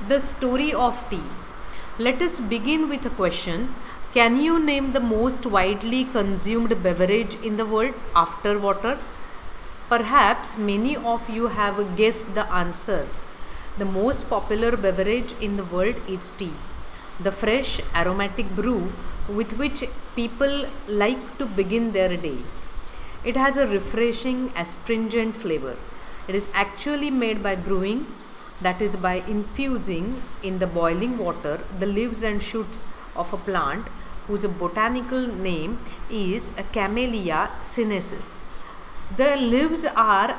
The story of tea. Let us begin with a question. Can you name the most widely consumed beverage in the world after water? Perhaps many of you have guessed the answer. The most popular beverage in the world is tea, the fresh aromatic brew with which people like to begin their day. It has a refreshing, astringent flavor. It is actually made by brewing, that is, by infusing in the boiling water the leaves and shoots of a plant whose botanical name is Camellia sinensis. The leaves are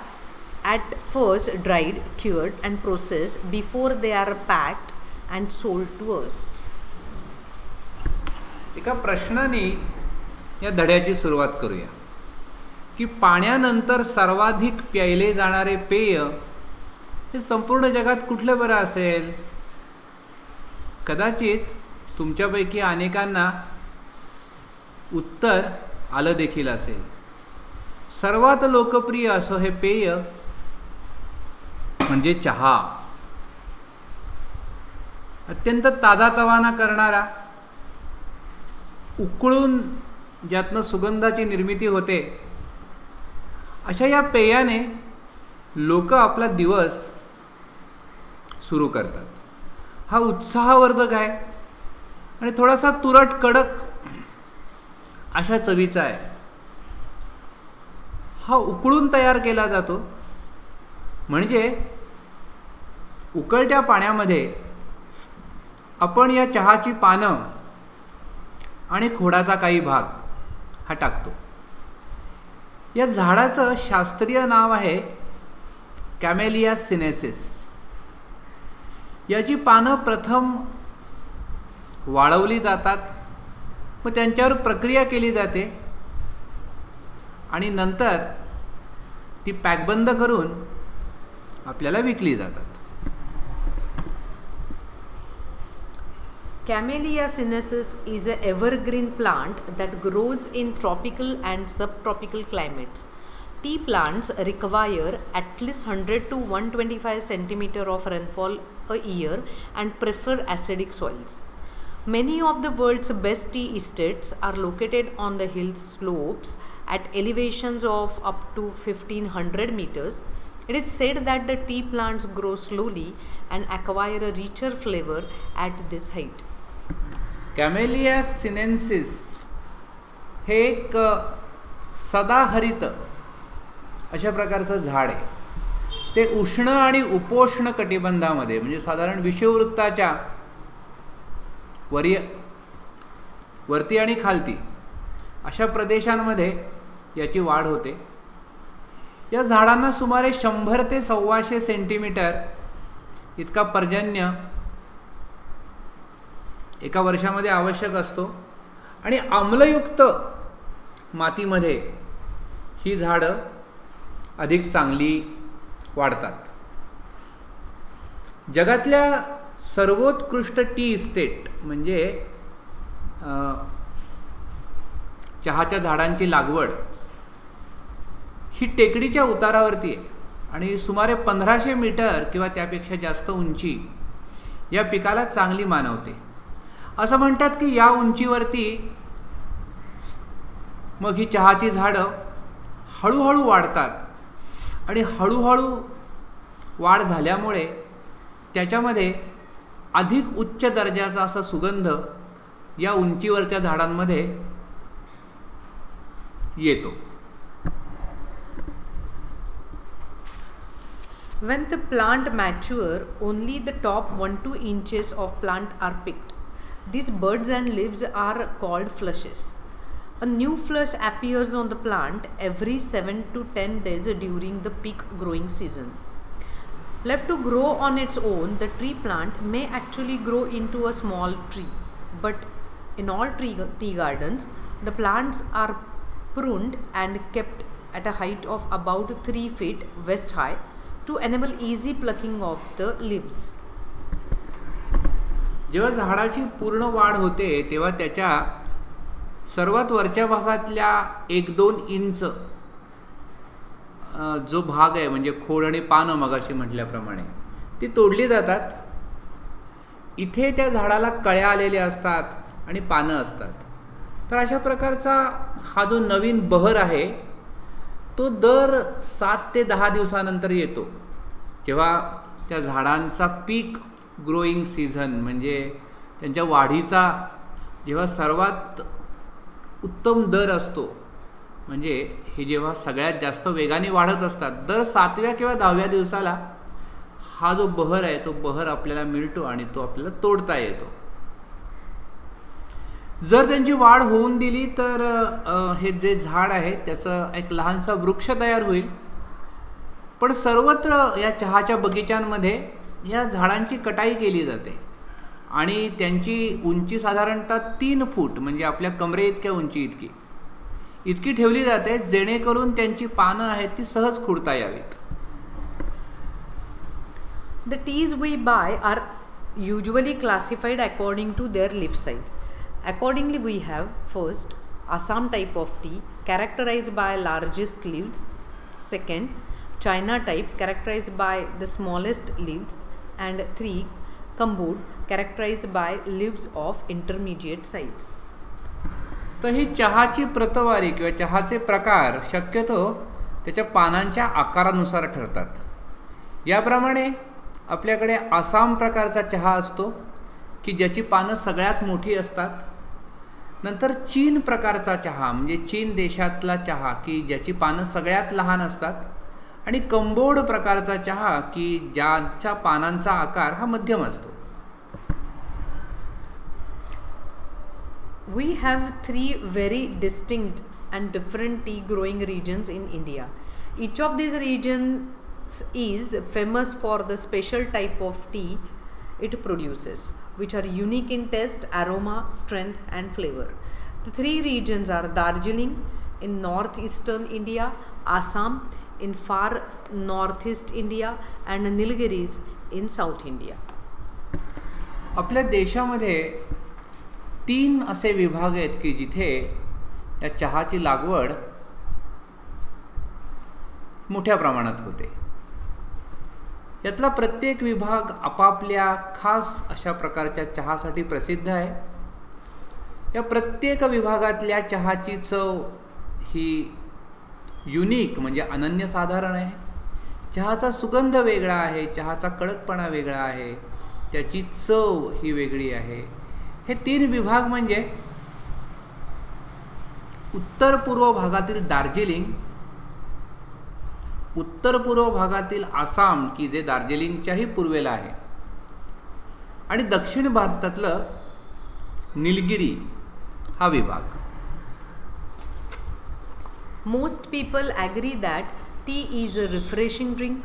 at first dried, cured, and processed before they are packed and sold to us. एका प्रश्नाने या धड्याची सुरुवात करूया की पाण्यानंतर सर्वाधिक प्यायले जाणारे पेय हे संपूर्ण जगात कुठलं बरं असेल? कदाचित तुमच्यापैकी अनेकांना उत्तर आलं देखील असेल. सर्वात लोकप्रिय असं हे पेय म्हणजे चहा. अत्यंत ताजातवाना करणारा, उकळून ज्यातनं सुगंधाची निर्मिती होते, अशा या पेयाने लोक आपला दिवस सुरू करतात. हा उत्साहवर्धक आहे आणि थोडासा तुरट कडक अशा चवीचा आहे. हा उकळून तयार केला जातो, म्हणजे उकळत्या पाण्यामध्ये आपण या चहाची पानं आणि खोडाचा काही भाग हा टाकतो. या झाडाचं शास्त्रीय नाव आहे कॅमेलिया सिनेन्सिस. याची पानं प्रथम वाळवली जातात, मग त्यांच्यावर प्रक्रिया केली जाते आणि नंतर ती पॅकबंद करून आपल्याला विकली जातात. Camellia sinensis is an evergreen plant that grows in tropical and subtropical climates. Tea plants require at least 100 to 125 centimeter of rainfall a year and prefer acidic soils. Many of the world's best tea estates are located on the hill slopes at elevations of up to 1500 meters. It is said that the tea plants grow slowly and acquire a richer flavor at this height. Camellia sinensis हे एक सदाहरित अशा प्रकारचं झाड आहे. ते उष्ण आणि उपोष्ण कटिबंधामध्ये, म्हणजे साधारण विषुववृत्ताच्या वरती आणि खालती अशा प्रदेशांमध्ये याची वाढ होते. या झाडांना सुमारे 100 ते 125 सेंटीमीटर इतका पर्जन्य एका वर्षामध्ये आवश्यक असतो आणि आम्लयुक्त मातीमध्ये ही झाडं अधिक चांगली वाढतात. जगातल्या सर्वोत्कृष्ट टी इस्टेट म्हणजे चहाच्या झाडांची लागवड ही टेकडीच्या उतारावरती आहे आणि सुमारे 1500 मीटर किंवा त्यापेक्षा जास्त उंची या पिकाला चांगली मानवते. असं म्हणतात की या उंचीवरती मग ही चहाची झाडं हळूहळू वाढतात आणि हळूहळू वाढ झाल्यामुळे त्याच्यामध्ये अधिक उच्च दर्जाचा असा सुगंध या उंचीवरच्या झाडांमध्ये येतो. When the plant mature, only the top 1-2 inches of plant are picked. These buds and leaves are called flushes. A new flush appears on the plant every 7 to 10 days during the peak growing season. Left to grow on its own, the tree plant may actually grow into a small tree. But in all tea gardens, the plants are pruned and kept at a height of about 3 feet waist high to enable easy plucking of the leaves. जेव्हा झाडाची पूर्ण वाढ होते तेव्हा त्याच्या सर्वात वरच्या भागातल्या 1-2 इंच जो भाग आहे, म्हणजे खोड आणि पानं मगाशी म्हटल्याप्रमाणे ती तोडली जातात इथे त्या झाडाला कळ्या आलेल्या असतात आणि पानं असतात. तर अशा प्रकारचा हा जो नवीन बहर आहे तो दर 7 ते 10 दिवसानंतर येतो, जेव्हा त्या झाडांचा पीक ग्रोईंग सीझन म्हणजे त्यांच्या वाढीचा जेव्हा सर्वात उत्तम दर असतो, म्हणजे हे जेव्हा सगळ्यात जास्त वेगाने वाढत असतात, दर 7व्या किंवा 10व्या दिवसाला हा जो बहर आहे तो बहर आपल्याला मिळतो आणि तो आपल्याला तोडता येतो. जर त्यांची वाढ होऊन दिली तर हे जे झाड आहे त्याचं एक लहानसा वृक्ष तयार होईल. पण सर्वत्र या चहाच्या बगीचांमध्ये या झाडांची कटाई केली जाते आणि त्यांची उंची साधारणतः 3 फूट म्हणजे आपल्या कमरे इतक्या उंची इतकी ठेवली जाते, जेणेकरून त्यांची पानं आहेत ती सहज खुडता यावीत. The teas we buy are usually classified according to their leaf size. Accordingly, we have first Assam type of tea characterized by largest leaves. Second, China type characterized by the smallest leaves. And 3, Kambod characterized by leaves of intermediate size. तर ही चहाची प्रतवारी किंवा चहाचे प्रकार शक्यतो त्याच्या पानांच्या आकारानुसार ठरतात. याप्रमाणे आपल्याकडे आसाम प्रकारचा चहा असतो की ज्याची पानं सगळ्यात मोठी असतात. नंतर चीन प्रकारचा चहा म्हणजे चीन देशातला चहा की ज्याची पानं सगळ्यात लहान असतात. आणि कंबोड प्रकारचा चहा की ज्याच्या पानांचा आकार हा मध्यम असतो. We have 3 very distinct and different tea growing regions in India. Each of these regions is famous for the special type of tea it produces, which are unique in taste, aroma, strength and flavor. The 3 regions are Darjeeling in northeastern India, Assam in far northeast India and Nilgiris in South India. आपल्या देशामध्ये 3 असे विभाग आहेत की जिथे या चहाची लागवड मोठ्या प्रमाणात होते. यातला प्रत्येक विभाग आपापल्या खास अशा प्रकारच्या चहासाठी प्रसिद्ध आहे. या प्रत्येक विभागातल्या चहाची चव ही युनिक म्हणजे अनन्यसाधारण आहे. चहाचा सुगंध वेगळा आहे, चहाचा कडकपणा वेगळा आहे, त्याची चव ही वेगळी आहे. हे 3 विभाग म्हणजे उत्तर पूर्व भागातील दार्जिलिंग, उत्तर पूर्व भागातील आसाम की जे दार्जिलिंगच्याही पूर्वेला आहे, आणि दक्षिण भारतातलं निलगिरी हा विभाग. Most people agree that tea is a refreshing drink.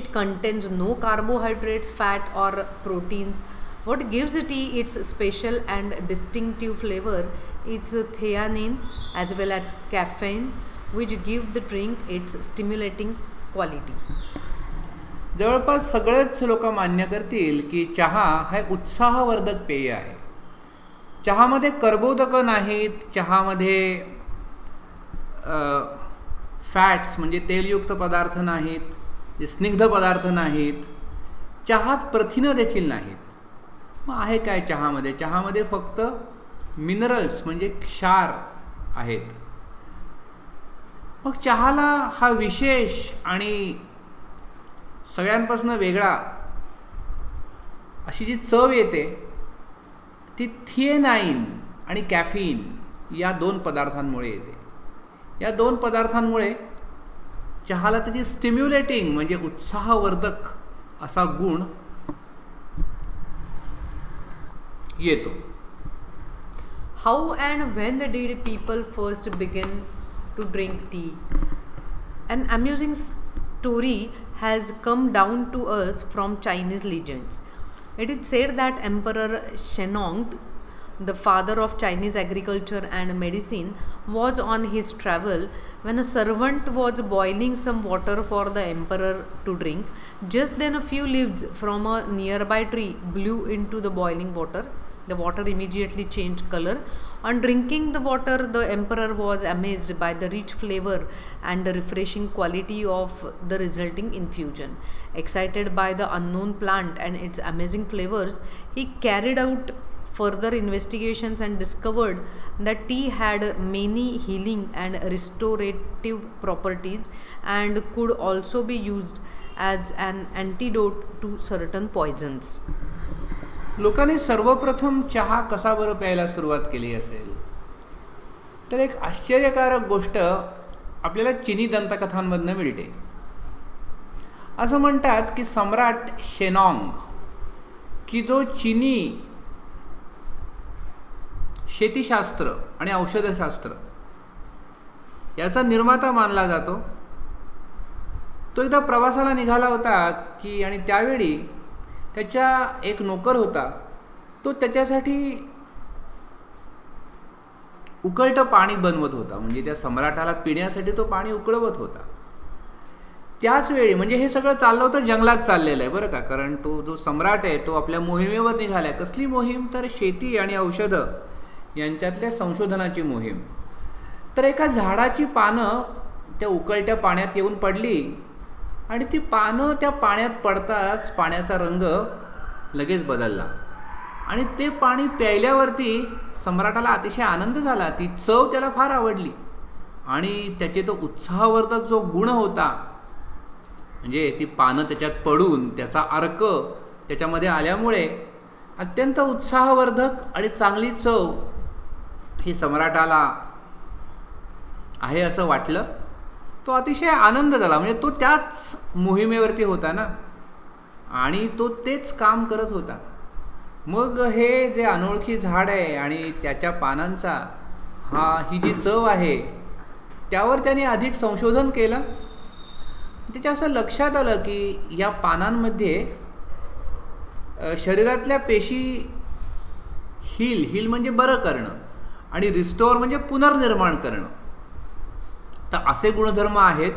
It contains no carbohydrates, fat or proteins. What gives tea its special and distinctive flavor is theanine as well as caffeine, which give the drink its stimulating quality. जवळपास सगळेच लोक मान्य करतील की चहा हा उत्साहवर्धक पेय आहे. चहामध्ये कर्बोदकं नाहीत, चहामध्ये फॅट्स म्हणजे तेलयुक्त पदार्थ नाहीत, स्निग्ध पदार्थ नाहीत, चहात प्रथिनं देखील नाहीत. मग आहे काय चहामध्ये? चहामध्ये फक्त मिनरल्स म्हणजे क्षार आहेत. मग चहाला हा विशेष आणि सगळ्यांपासून वेगळा अशी जी चव येते ती थिएनाइन आणि कॅफीन या 2 पदार्थांमुळे येते. या 2 पदार्थांमुळे चहाला त्याची स्टिम्युलेटिंग म्हणजे उत्साहवर्धक असा गुण येतो. How and when did people first begin to drink tea? An amusing story has come down to us from Chinese legends. It is said that Emperor Shennong, the father of Chinese agriculture and medicine, was on his travel when a servant was boiling some water for the emperor to drink. Just then a few leaves from a nearby tree blew into the boiling water. The water immediately changed color. On drinking the water, the emperor was amazed by the rich flavor and the refreshing quality of the resulting infusion. Excited by the unknown plant and its amazing flavors, he carried out further investigations and discovered that tea had many healing and restorative properties and could also be used as an antidote to certain poisons. लोकांनी सर्वप्रथम चहा कसा बरं प्यायला सुरुवात केली असेल तर एक आश्चर्यकारक गोष्ट आपल्याला चिनी दंतकथांमधनं मिळते. असं म्हणतात की सम्राट शेनॉंग की जो चिनी शेतीशास्त्र आणि औषधशास्त्र याचा निर्माता मानला जातो, तो एकदा प्रवासाला निघाला होता की आणि त्यावेळी त्याच्या एक नोकर होता, तो त्याच्यासाठी उकळतं पाणी बनवत होता. म्हणजे त्या सम्राटाला पिण्यासाठी तो पाणी उकळवत होता. त्याच वेळी म्हणजे हे सगळं चाललं होतं जंगलात चाललेलं आहे बरं का, कारण तो जो सम्राट आहे तो आपल्या मोहिमेवर निघाला आहे. कसली मोहीम तर शेती आणि औषधं यांच्यातल्या संशोधनाची मोहीम. तर एका झाडाची पानं त्या उकळत्या पाण्यात येऊन पडली आणि ती पानं त्या पाण्यात पडताच पाण्याचा रंग लगेच बदलला आणि ते पाणी प्यायल्यावरती सम्राटाला अतिशय आनंद झाला. ती चव त्याला फार आवडली आणि त्याचे तो उत्साहवर्धक जो गुण होता, म्हणजे ती पानं त्याच्यात पडून त्याचा अर्क त्याच्यामध्ये आल्यामुळे अत्यंत उत्साहवर्धक आणि चांगली चव ही सम्राटाला आहे असं वाटलं. तो अतिशय आनंद झाला. म्हणजे तो त्याच मोहिमेवरती होता ना आणि तो तेच काम करत होता. मग हे जे अनोळखी झाड आहे आणि त्याच्या पानांचा ही जी चव आहे त्यावर त्याने अधिक संशोधन केलं. त्याच्या असं लक्षात आलं की या पानांमध्ये शरीरातल्या पेशी हील म्हणजे बरं करणं आणि रिस्टोअर म्हणजे पुनर्निर्माण करणं, तर असे गुणधर्म आहेत.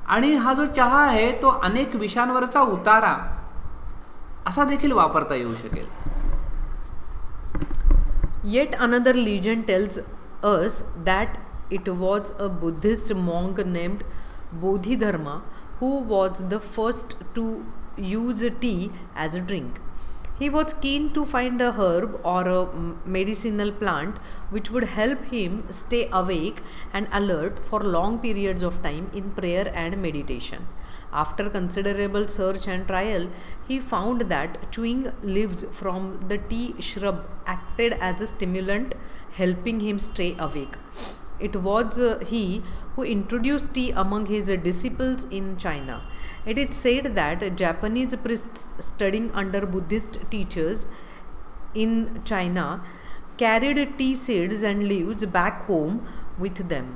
आणि हा जो चहा आहे तो अनेक विषांवरचा उतारा असा देखील वापरता येऊ शकेल. Yet another legend tells us that it was a Buddhist monk named Bodhidharma who was the first to use tea as a drink. He was keen to find a herb or a medicinal plant which would help him stay awake and alert for long periods of time in prayer and meditation. After considerable search and trial, he found that chewing leaves from the tea shrub acted as a stimulant, helping him stay awake. It was he who introduced tea among his disciples in China. It is said that Japanese priests studying under Buddhist teachers in China carried tea seeds and leaves back home with them.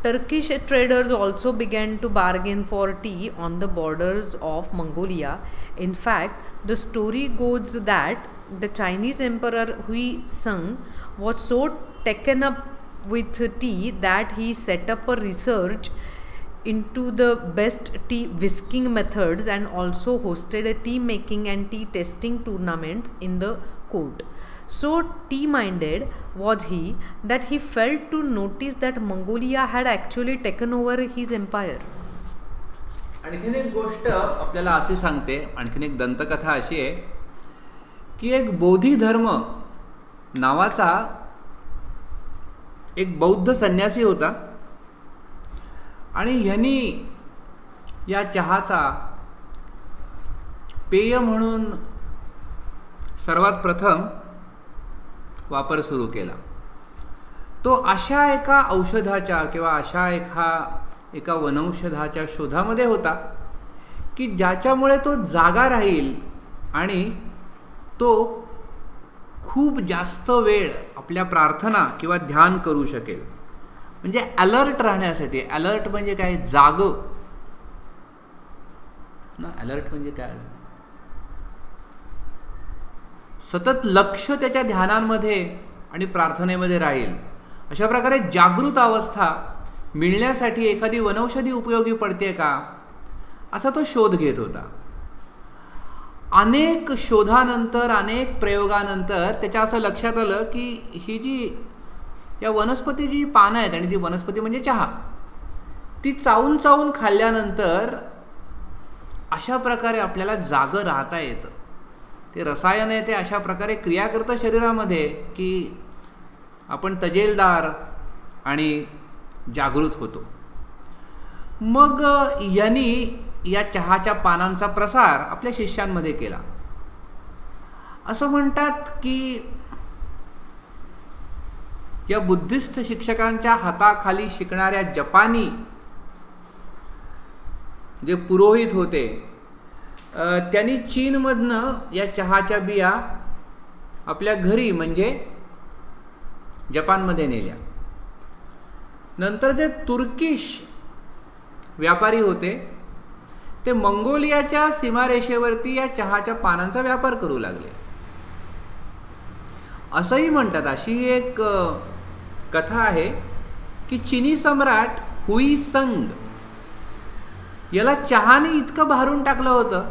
Turkish traders also began to bargain for tea on the borders of Mongolia. In fact, the story goes that the Chinese emperor Hui Seng was so taken up with tea that he set up a research into the best tea whisking methods and also hosted a tea making and tea testing tournaments in the court. So tea minded was he that he failed to notice that Mongolia had actually taken over his empire. आणखीन एक गोष्ट आपल्याला अशी सांगते, आणखीन एक दंतकथा अशी आहे की एक बोधिधर्म नावाचा एक बौद्ध संन्यासी होता आणि ह्यांनी या चहाचा पेय म्हणून सर्वात प्रथम वापर सुरू केला. तो अशा एका औषधाच्या किंवा अशा एका वनौषधाच्या शोधामध्ये होता की ज्याच्यामुळे तो जागा राहील आणि तो खूप जास्त वेळ आपल्या प्रार्थना किंवा ध्यान करू शकेल. म्हणजे अलर्ट राहण्यासाठी. अलर्ट म्हणजे काय? जाग ना. अलर्ट म्हणजे काय? सतत लक्ष त्याच्या ध्यानांमध्ये आणि प्रार्थनेमध्ये राहील. अशा प्रकारे जागृत अवस्था मिळण्यासाठी एखादी वनौषधी उपयोगी पडते का असा तो शोध घेत होता. अनेक शोधानंतर, अनेक प्रयोगानंतर त्याच्या असं लक्षात आलं की ही जी या वनस्पतीची जी पानं आहेत, आणि ती वनस्पती म्हणजे चहा, ती चावून चावून खाल्ल्यानंतर अशा प्रकारे आपल्याला जागं राहता येतं. ते रसायन आहे ते अशा प्रकारे क्रिया करतं शरीरामध्ये की आपण तजेलदार आणि जागृत होतो. मग यांनी या चहाच्या पानांचा प्रसार आपल्या शिष्यांमध्ये केला. असं म्हणतात की या बुद्धिस्ट शिक्षकांच्या हाताखाली शिकणाऱ्या जपानी जे पुरोहित होते, त्यांनी चीनमधनं या चहाच्या बिया आपल्या घरी म्हणजे जपानमध्ये नेल्या. नंतर जे तुर्किश व्यापारी होते ते मंगोलियाच्या सीमारेषेवरती या चहाच्या पानांचा व्यापार करू लागले. असंही म्हणतात, अशी एक कथा आहे की चीनी सम्राट हुई संग याला चहाने इतकं भारून टाकलं होतं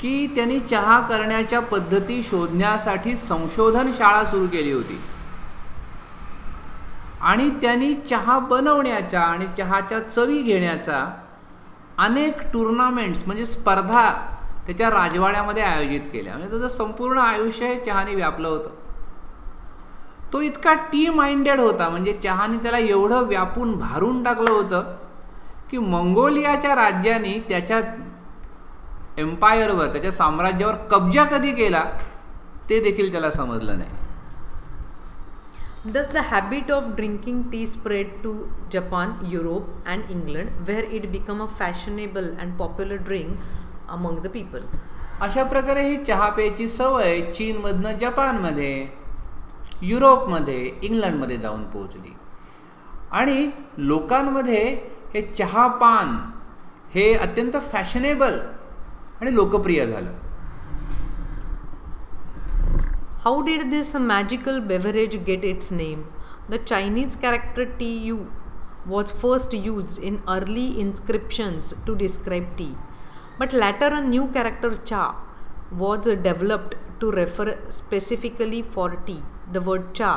की त्यांनी चहा करण्याच्या पद्धती शोधण्यासाठी संशोधन शाळा सुरू केली होती. आणि त्यांनी चहा बनवण्याचा आणि चहाच्या चवी घेण्याचा अनेक टुर्नामेंट्स म्हणजे स्पर्धा त्याच्या राजवाड्यामध्ये आयोजित केल्या. म्हणजे त्याचं संपूर्ण आयुष्य हे चहाने व्यापलं होतं. तो इतका टी माइंडेड होता, म्हणजे चहाने त्याला एवढं व्यापून भारून टाकलं होतं की मंगोलियाच्या राज्याने त्याच्या एम्पायरवर, त्याच्या साम्राज्यावर कब्जा कधी केला ते देखील त्याला समजलं नाही. Thus, the habit of drinking tea spread to Japan, Europe, and England, where it became a fashionable and popular drink among the people. अशा प्रकारे ही चहा प्यायची सवय चीनमधनं जपानमध्ये, युरोपमध्ये, इंग्लंडमध्ये जाऊन पोहोचली आणि लोकांमध्ये हे चहापान हे अत्यंत फॅशनेबल आणि लोकप्रिय झालं. How did this magical beverage get its name? The Chinese character Tu was first used in early inscriptions to describe tea, but later a new character Cha was developed to refer specifically for tea. The word Cha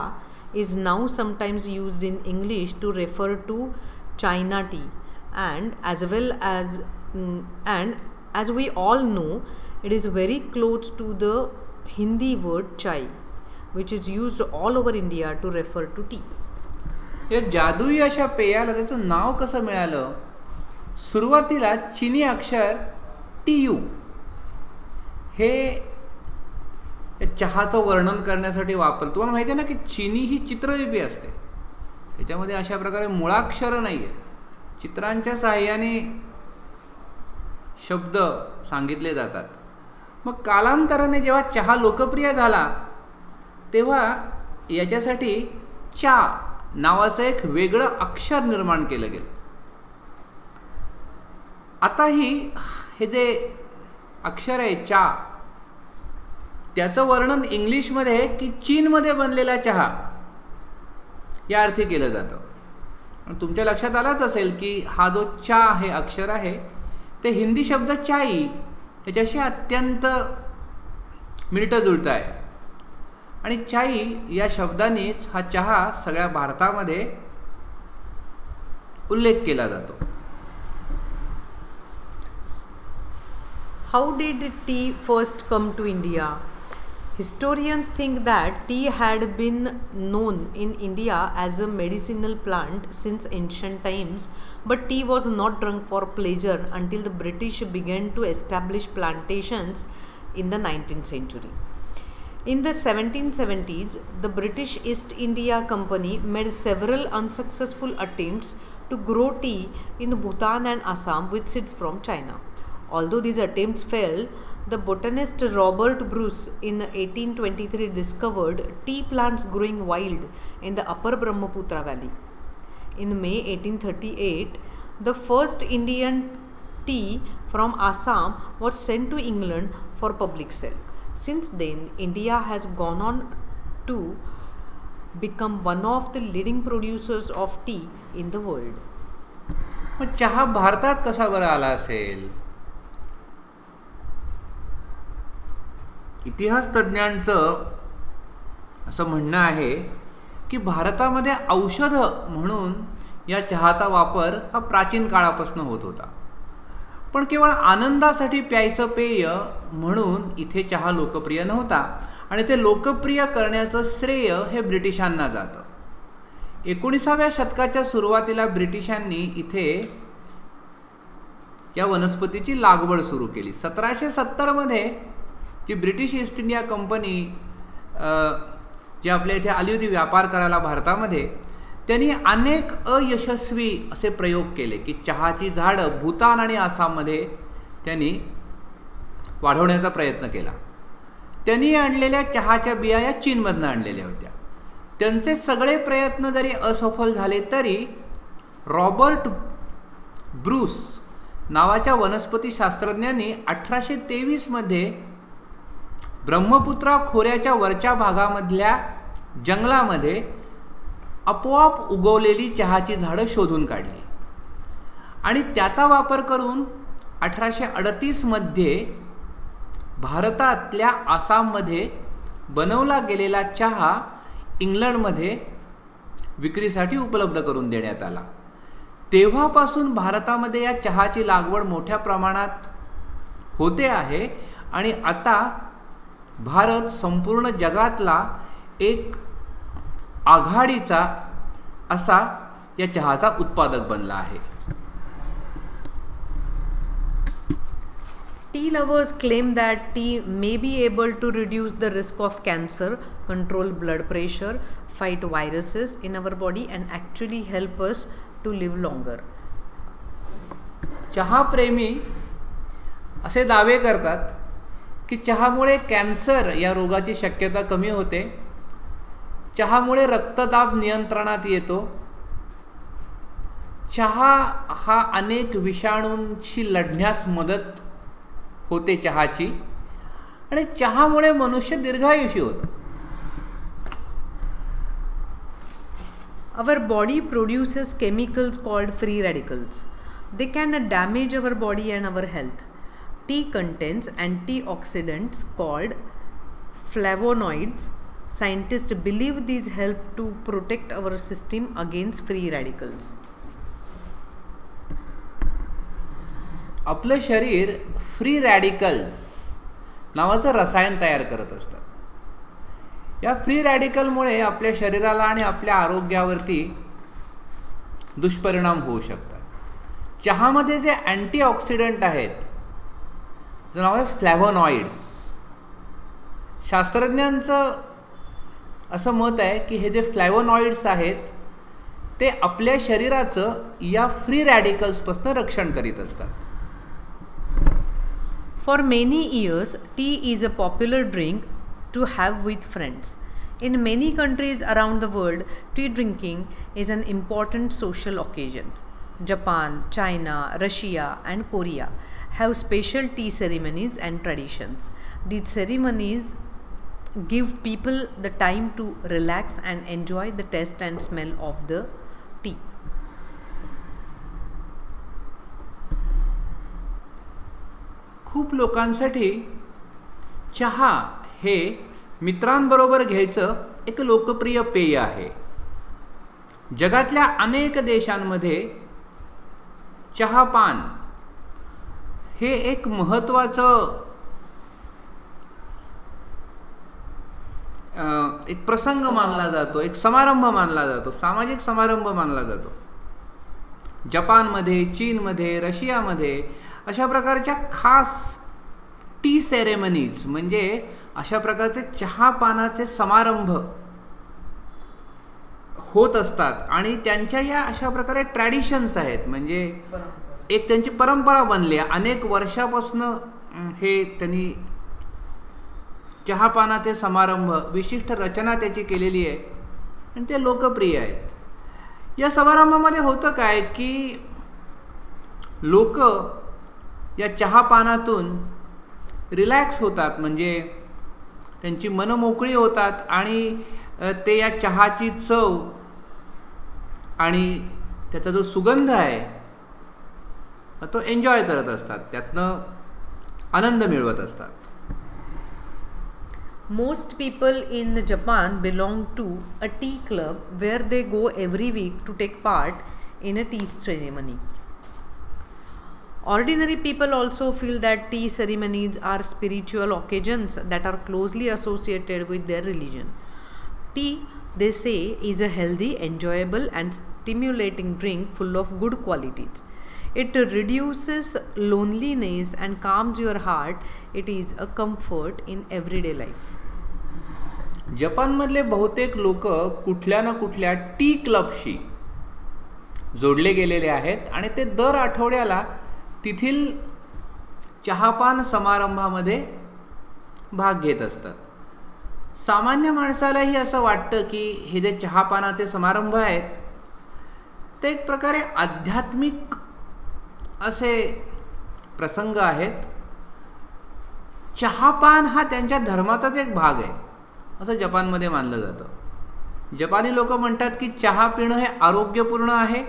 is now sometimes used in English to refer to China tea, and as we all know, it is very close to the Hindi word chai, which is used all over India to refer to tea. या जादुई अशा पेयाला त्याचं नाव कसं मिळालं? सुरुवातीला चीनी अक्षर TU हे चहाचं वर्णन करण्यासाठी वापरतो. तुम्हाला माहिती आहे ना की चीनी ही चित्रलिपी असते, त्याच्यामध्ये अशा प्रकारे मुळाक्षरं नाही आहेत. चित्रांच्या साहाय्याने शब्द सांगितले जातात. मग कालांतराने जेव्हा चहा लोकप्रिय झाला तेव्हा याच्यासाठी चा नावाचं एक वेगळं अक्षर निर्माण केलं गेलं. आता हे जे अक्षर आहे चा, त्याचं वर्णन इंग्लिशमध्ये आहे की चीनमध्ये बनलेला चहा या अर्थी केलं जातं. आणि तुमच्या लक्षात आलाच असेल की हा जो चा हे अक्षर आहे ते हिंदी शब्द चाई त्याच्याशी अत्यंत मिळतं जुळतं आहे. आणि चाई या शब्दानेच हा चहा सगळ्या भारतामध्ये उल्लेख केला जातो. How did tea first come to India? Historians think that tea had been known in India as a medicinal plant since ancient times, but tea was not drunk for pleasure until the British began to establish plantations in the 19th century. In the 1770s, the British East India Company made several unsuccessful attempts to grow tea in Bhutan and Assam with seeds from China. Although these attempts failed, the botanist Robert Bruce in 1823 discovered tea plants growing wild in the upper Brahmaputra valley. In May 1838, the first Indian tea from Assam was sent to England for public sale. Since then, India has gone on to become one of the leading producers of tea in the world. मग चहा भारतात कसा बरं आला असेल? इतिहास तज्ज्ञांचं असं म्हणणं आहे की भारतामध्ये औषध म्हणून या चहाचा वापर हा प्राचीन काळापासून होत होता, पण केवळ आनंदासाठी प्यायचं पेय म्हणून इथे चहा लोकप्रिय नव्हता आणि ते लोकप्रिय करण्याचं श्रेय हे ब्रिटिशांना जातं. 19व्या शतकाच्या सुरुवातीला ब्रिटिशांनी इथे या वनस्पतीची लागवड सुरू केली. 1770मध्ये जी ब्रिटिश ईस्ट इंडिया कंपनी जी आपल्या इथे आली होती व्यापार करायला भारतामध्ये, त्यांनी अनेक अयशस्वी असे प्रयोग केले की चहाची झाडं भूतान आणि आसाममध्ये त्यांनी वाढवण्याचा प्रयत्न केला. त्यांनी आणलेल्या चहाच्या बिया या चीनमधनं आणलेल्या होत्या. त्यांचे सगळे प्रयत्न जरी असफल झाले तरी रॉबर्ट ब्रूस नावाच्या वनस्पती शास्त्रज्ञांनी 1823मध्ये ब्रह्मपुत्रा खोऱ्याच्या वरच्या भागामधल्या जंगलामध्ये आपोआप उगवलेली चहाची झाडं शोधून काढली आणि त्याचा वापर करून 1838मध्ये भारतातल्या आसाममध्ये बनवला गेलेला चहा इंग्लंडमध्ये विक्रीसाठी उपलब्ध करून देण्यात आला. तेव्हापासून भारतामध्ये या चहाची लागवड मोठ्या प्रमाणात होते आहे आणि आता भारत संपूर्ण जगातला एक आघाडीचा असा या चहाचा उत्पादक बनला आहे. Tea lovers claim that tea may be able to reduce the risk of cancer, control blood pressure, fight viruses in our body and actually help us to live longer. चहा प्रेमी असे दावे करतात की चहामुळे कॅन्सर या रोगाची शक्यता कमी होते, चहामुळे रक्तदाब नियंत्रणात येतो, चहा हा अनेक विषाणूंशी लढण्यास मदत होते चहाची आणि चहामुळे मनुष्य दीर्घायुषी होतो. Our body produces chemicals called free radicals. They can damage our body and our health. Tea contains antioxidants called flavonoids. Scientists believe these help to protect our system against free radicals. आपलं शरीर free radicals नावाचं रसायन तयार करत असतं. या free रॅडिकलमुळे आपल्या शरीराला आणि आपल्या आरोग्यावरती दुष्परिणाम होऊ शकतात. चहामध्ये जे अँटीऑक्सिडंट आहेत, जे नाव आहे फ्लॅव्होनॉइड्स, शास्त्रज्ञांचं असं मत आहे की हे जे फ्लॅव्होनॉइड्स आहेत ते आपल्या शरीराचं या फ्री रॅडिकल्सपासून रक्षण करीत असतात. For many years, tea is a popular drink to have with friends. In many countries around the world, tea drinking is an important social occasion. Japan, China, Russia, and Korea have special tea ceremonies and traditions. These ceremonies give people the time to relax and enjoy the taste and smell of the tea. खूप लोकांसाठी चहा हे मित्रांबरोबर घ्यायचं एक लोकप्रिय पेय आहे. जगातल्या अनेक देशांमध्ये चहापान हे एक महत्त्वाचं एक प्रसंग मानला जातो, एक समारंभ मानला जातो, सामाजिक समारंभ मानला जातो. जपानमध्ये, चीनमध्ये, रशियामध्ये अशा प्रकारच्या खास टी सेरेमनीज म्हणजे अशा प्रकारचे चहापानाचे समारंभ होत असतात आणि त्यांच्या या अशा प्रकारे ट्रॅडिशन्स आहेत, म्हणजे एक त्यांची परंपरा बनली आहे. अनेक वर्षापासून हे त्यांनी चहापानाचे समारंभ, विशिष्ट रचना त्याची केलेली आहे आणि ते लोकप्रिय आहेत. या समारंभामध्ये होतं काय की लोक या चहापानातून रिलॅक्स होतात, म्हणजे त्यांची मनं मोकळी होतात आणि ते या चहाची चव आणि त्याचा जो सुगंध आहे तो एन्जॉय करत असतात, त्यातनं आनंद मिळवत असतात. Most people in Japan belong to a tea club where they go every week to take part in a tea ceremony. Ordinary people also feel that tea ceremonies are spiritual occasions that are closely associated with their religion. Tea, they say, is a healthy, enjoyable, and stimulating drink full of good qualities. It reduces loneliness and calms your heart. It is a comfort in everyday life. जपानमधले बहुतेक लोक कुठल्या ना कुठल्या T क्लबशी जोडले गेलेले आहेत आणि ते दर आठवड्याला तिथील चहापान समारंभामध्ये भाग घेत असतात. सामान्य माणसालाही असं वाटतं की हे जे चहापानाचे समारंभ आहेत ते एक प्रकारे आध्यात्मिक असे प्रसंग आहेत. चहापान हा त्यांच्या धर्माचाच एक भाग आहे असं जपानमध्ये मानलं जातं. जपानी लोक म्हणतात की चहा पिणं हे आरोग्यपूर्ण आहे,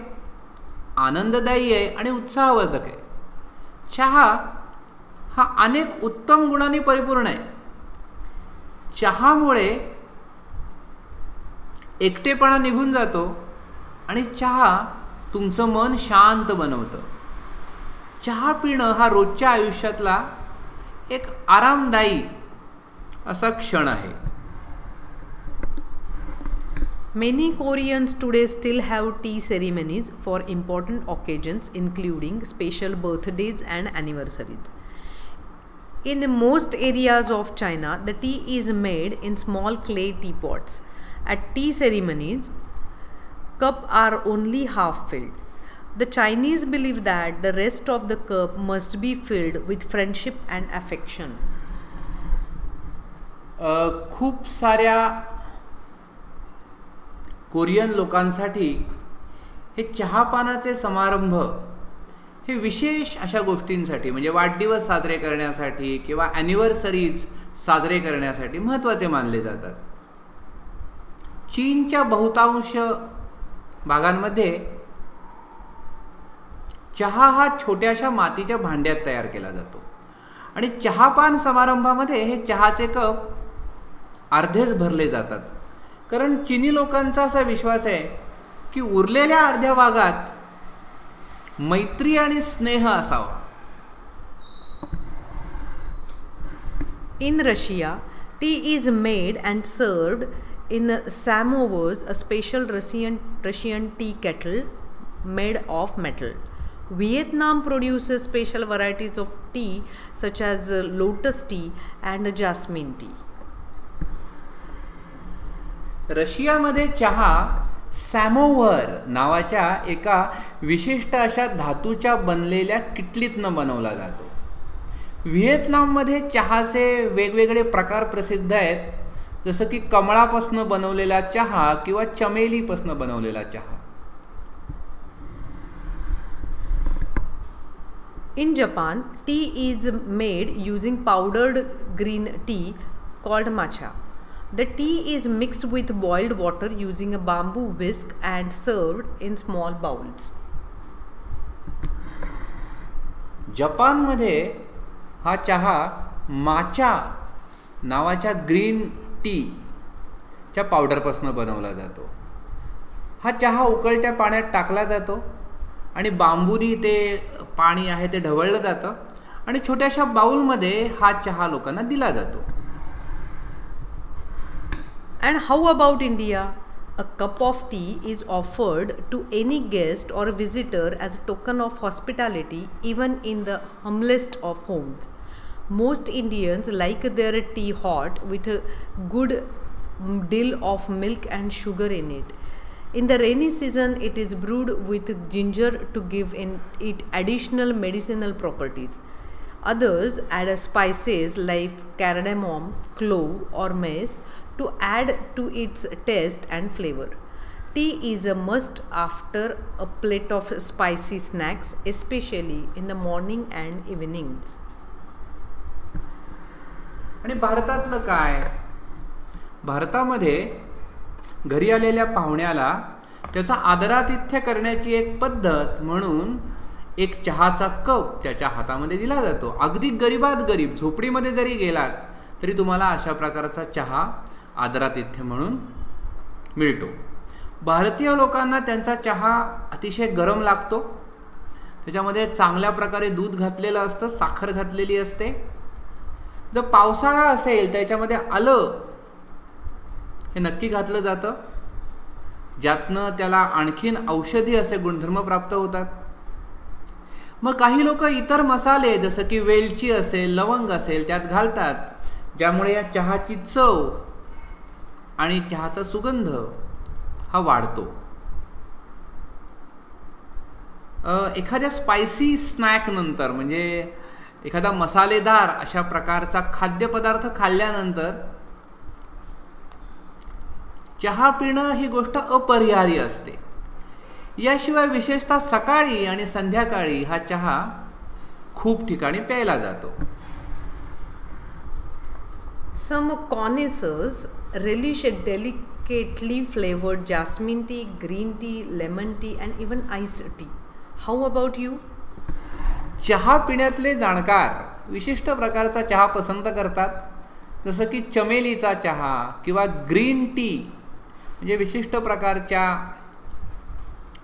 आनंददायी आहे आणि उत्साहवर्धक आहे. चहा हा अनेक उत्तम गुणांनी परिपूर्ण आहे. चहामुळे एकटेपणा निघून जातो आणि चहा तुमचं मन शांत बनवतं. चहा पिणं हा रोजच्या आयुष्यातला एक आरामदायी असा क्षण आहे. Many Koreans today still have tea ceremonies for important occasions including special birthdays and anniversaries. In most areas of China, the tea is made in small clay teapots. At tea ceremonies, cups are only half filled. The Chinese believe that the rest of the cup must be filled with friendship and affection. खूप साऱ्या Korean लोकांसाठी हे चहापानाचे समारंभ हे विशेष अशा गोष्टींसाठी म्हणजे वाढदिवस साजरे करण्यासाठी किंवा ॲनिव्हर्सरीज साजरे करण्यासाठी महत्त्वाचे मानले जातात. चीनच्या बहुतांश भागांमध्ये चहा हा छोट्याशा मातीच्या भांड्यात तयार केला जातो आणि चहापान समारंभामध्ये हे चहाचे कप अर्धेच भरले जातात. कारण चिनी लोकांचा असा विश्वास आहे की उरलेल्या अर्ध्या भागात मैत्री आणि स्नेह असावा. In Russia, tea is made and served in samovars, a special Russian tea kettle made of metal. Vietnam produces special varieties of tea such as lotus tea and jasmine tea. रशियामध्ये चहा सॅमोव्हर नावाच्या एका विशिष्ट अशा धातूच्या बनलेल्या किटलीतनं बनवला जातो. व्हिएतनाममध्ये चहाचे वेगवेगळे प्रकार प्रसिद्ध आहेत, जसं की कमळापासून बनवलेला चहा किंवा चमेलीपासून बनवलेला चहा. In Japan, tea is made using powdered green tea called matcha. The tea is mixed with boiled water using a bamboo whisk and served in small bowls. जपानमध्ये हा चहा माचा नावाच्या ग्रीन टीच्या पावडरपासून बनवला जातो. हा चहा उकळत्या पाण्यात टाकला जातो आणि बांबूनी ते पाणी आहे ते ढवळलं जातं आणि छोट्याशा बाउलमध्ये हा चहा लोकांना दिला जातो. And how about India? A cup of tea is offered to any guest or visitor as a token of hospitality, even in the humblest of homes. Most Indians like their tea hot with a good deal of milk and sugar in it. In the rainy season, it is brewed with ginger to give it additional medicinal properties. Others add spices like cardamom, clove, or mace to add to its taste and flavor. Tea is a must after a plate of spicy snacks, especially in the morning and evenings. आणि भारतातलं काय? भारतामध्ये घरी आलेल्या पाहुण्याला त्याचा आदरातिथ्य करण्याची एक पद्धत म्हणून एक चहाचा कप त्याच्या हातामध्ये दिला जातो. अगदी गरीबात गरीब झोपडीमध्ये जरी गेलात तरी तुम्हाला अशा प्रकारचा चहा आदरातिथ्य म्हणून मिळतो. भारतीय लोकांना त्यांचा चहा अतिशय गरम लागतो. त्याच्यामध्ये चांगल्या प्रकारे दूध घातलेलं असतं, साखर घातलेली असते. जर पावसाळा असेल त्याच्यामध्ये आलं हे नक्की घातलं जातं, ज्यातनं त्याला आणखीन औषधी असे गुणधर्म प्राप्त होतात. मग काही लोक इतर मसाले जसं की वेलची असेल, लवंग असेल त्यात घालतात, ज्यामुळे या चहाची चव आणि चहाचा सुगंध हा वाढतो. एखाद्या स्पायसी स्नॅक नंतर म्हणजे एखादा मसालेदार अशा प्रकारचा खाद्यपदार्थ खाल्ल्यानंतर चहा पिणं ही गोष्ट अपरिहार्य असते. याशिवाय विशेषतः सकाळी आणि संध्याकाळी हा चहा खूप ठिकाणी प्यायला जातो. Some connoisseurs relish a delicately flavored jasmine tea, green tea, lemon tea and even iced tea. How about you? चहा पिण्यातले जाणकार विशिष्ट प्रकारचा चहा पसंत करतात, जसं की चमेलीचा चहा किंवा ग्रीन टी म्हणजे विशिष्ट प्रकारच्या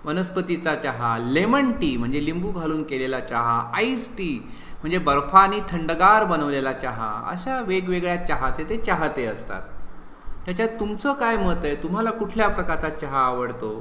वनस्पतीचा चहा, लेमन टी म्हणजे लिंबू घालून केलेला चहा, आईस टी म्हणजे बर्फानी थंडगार बनवलेला चहा. अशा वेगवेगळ्या चहाचे ते चाहते असतात. त्याच्यात तुमचं काय मत आहे? तुम्हाला कुठल्या प्रकारचा चहा आवडतो?